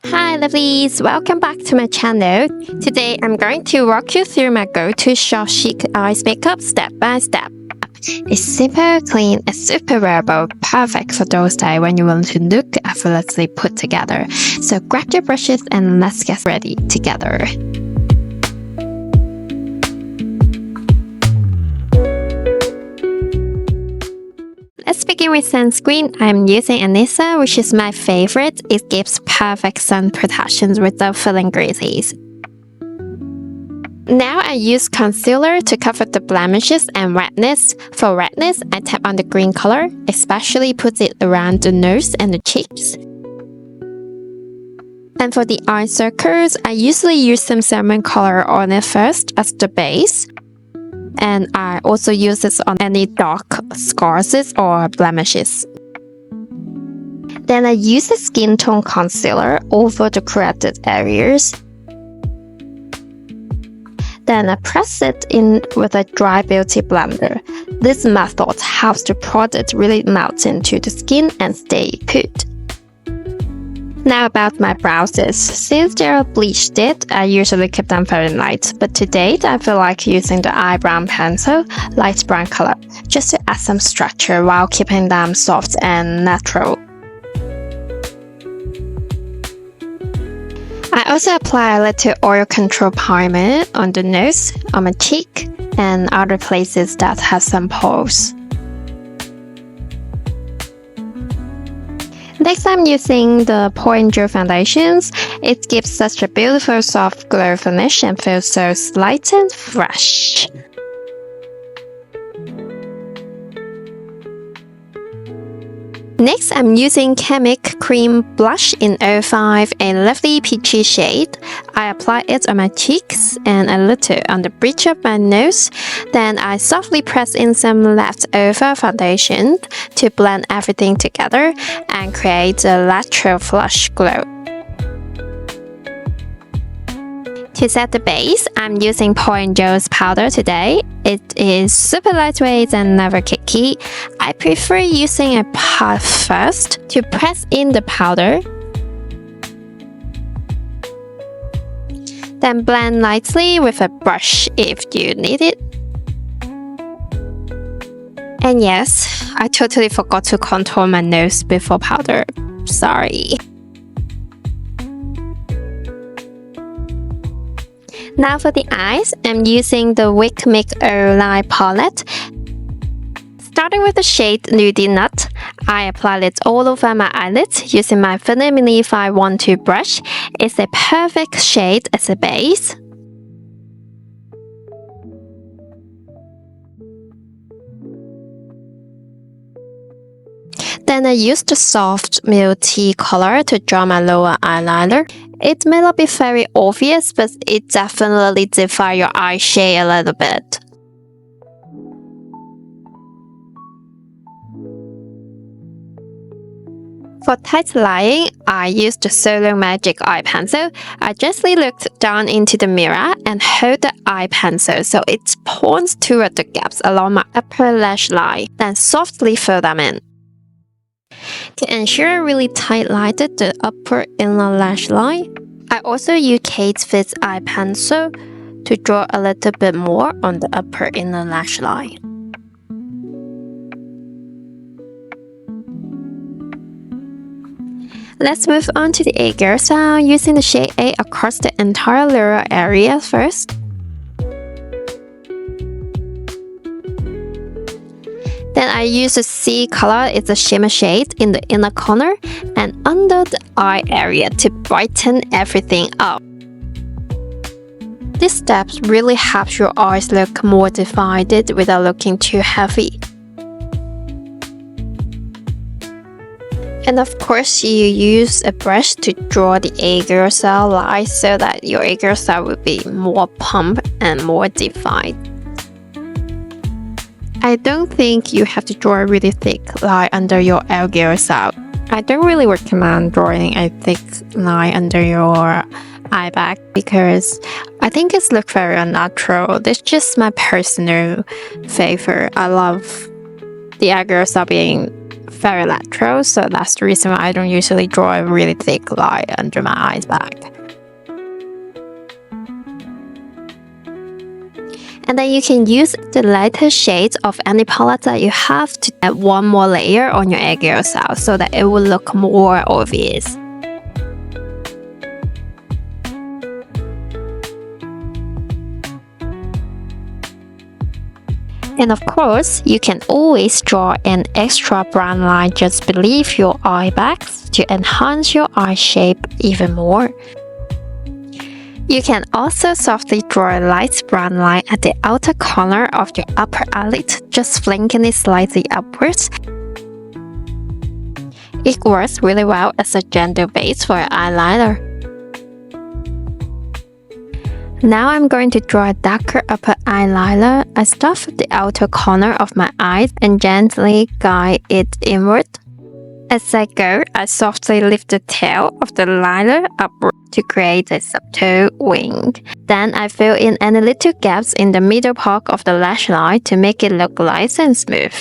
Hi lovelies, welcome back to my channel. Today I'm going to walk you through my go-to short chic eyes makeup step by step. It's simple, clean, and super wearable, perfect for those days when you want to look effortlessly put together. So grab your brushes and let's get ready together. Let's begin with sunscreen. I'm using Anessa, which is my favorite. It gives perfect sun protection without feeling greasy. Now I use concealer to cover the blemishes and redness. For redness, I tap on the green color, especially put it around the nose and the cheeks. And for the eye circles, I usually use some salmon color on it first as the base. And I also use this on any dark scars or blemishes. Then I use a skin tone concealer over the corrected areas. Then I press it in with a dry beauty blender. This method helps the product really melt into the skin and stay put. Now about my brows. Since they're bleached, I usually keep them very light, but to date I feel like using the eyebrow pencil, light brown color, just to add some structure while keeping them soft and natural. I also apply a little oil control primer on the nose, on my cheek, and other places that have some pores. Next, I'm using the Point Gel foundations. It gives such a beautiful soft glow finish and feels so light and fresh. Next, I'm using Canmake Cream Blush in 05, a lovely peachy shade. I apply it on my cheeks and a little on the bridge of my nose. Then I softly press in some leftover foundation to blend everything together and create a natural flush glow. To set the base, I'm using Point Gel's powder today. It is super lightweight and never cakey. I prefer using a puff first to press in the powder. Then blend lightly with a brush if you need it. And yes, I totally forgot to contour my nose before powder. Sorry. Now for the eyes, I'm using the Wakemake Eyeliner palette. Starting with the shade Nudie Nut, I apply it all over my eyelids using my Vanila 512 brush. It's a perfect shade as a base. Then I use the soft milk tea color to draw my lower eyeliner. It may not be very obvious, but it definitely defines your eye shade a little bit. For tight lining, I used the Solone Magic Eye Pencil. I gently looked down into the mirror and hold the eye pencil so it points toward the gaps along my upper lash line, then softly fill them in. To ensure I really tight lighted the upper inner lash line, I also use Kate Spade eye pencil to draw a little bit more on the upper inner lash line. Let's move on to the Ageyo-sal using the shade 8 across the entire lower area first. Then I use a C color, it's a shimmer shade, in the inner corner and under the eye area to brighten everything up. This step really helps your eyes look more divided without looking too heavy. And of course, you use a brush to draw the Ageyo-sal line so that your Ageyo-sal will be more plump and more defined. I don't think you have to draw a really thick line under your Ageyo-sal. I don't really recommend drawing a thick line under your eye bag because I think it's look very unnatural. It's just my personal favorite. I love the Ageyo-sal being very lateral, so that's the reason why I don't usually draw a really thick line under my eyes back. And then you can use the lighter shades of any palette that you have to add one more layer on your Ageyo-sal so that it will look more obvious. And of course, you can always draw an extra brown line just beneath your eye bags to enhance your eye shape even more. You can also softly draw a light brown line at the outer corner of your upper eyelid, just flanking it slightly upwards. It works really well as a gentle base for an eyeliner. Now I'm going to draw a darker upper eyeliner. I start with the outer corner of my eye and gently guide it inward. As I go, I softly lift the tail of the liner upward to create a subtle wing. Then I fill in any little gaps in the middle part of the lash line to make it look light and smooth.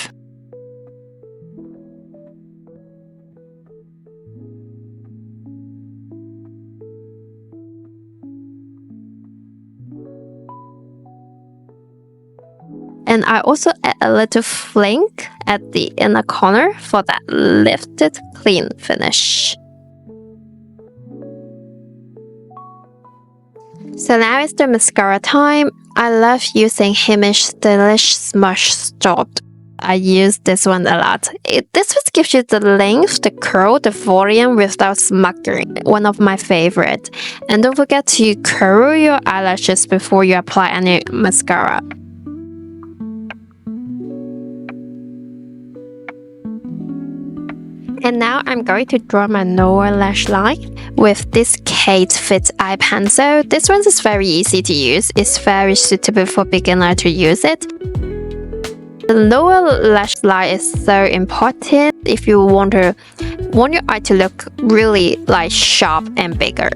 And I also add a little flink at the inner corner for that lifted, clean finish. So now it's the mascara time. I love using Himish Stylish Smush Stop. I use this one a lot. This just gives you the length, the curl, the volume without smuggering. One of my favorite. And don't forget to curl your eyelashes before you apply any mascara. And now I'm going to draw my lower lash line with this Kate Fit eye pencil. This one is very easy to use. It's very suitable for beginner to use it. The lower lash line is so important if you want your eye to look really like sharp and bigger.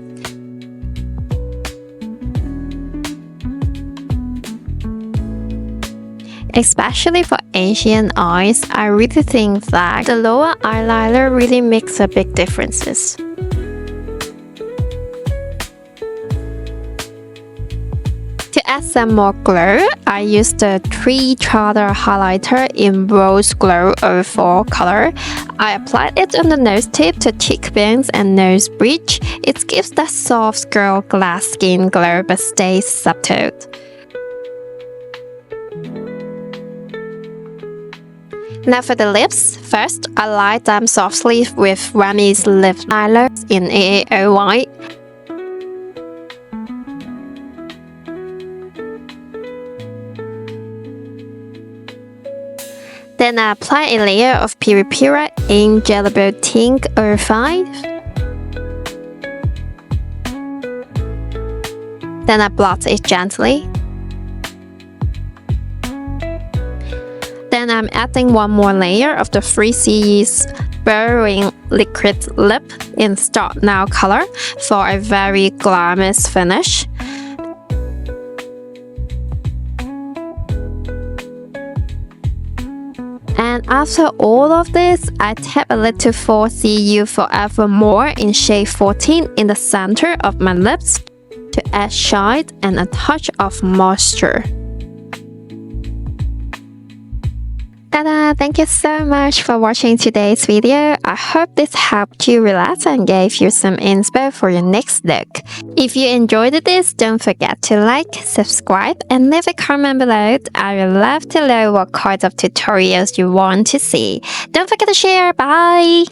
Especially for Asian eyes, I really think that the lower eyeliner really makes a big difference. To add some more glow, I used the 3 Charter highlighter in Rose Glow 04 color. I applied it on the nose tip, the cheekbones and nose bridge. It gives that soft girl glass skin glow but stays subtle. Now for the lips, first I line them softly with Remy's lip liner in AAOY. Then I apply a layer of Peripera in Jellable Tint 05. Then I blot it gently. Then I'm adding one more layer of the 3CE's Burrowing Liquid Lip in Start Now color for a very glamorous finish. And after all of this, I tap a little 4CU Forevermore in shade 14 in the center of my lips to add shine and a touch of moisture. Ta-da! Thank you so much for watching today's video. I hope this helped you relax and gave you some inspo for your next look. If you enjoyed this, don't forget to like, subscribe, and leave a comment below. I would love to know what kinds of tutorials you want to see. Don't forget to share. Bye!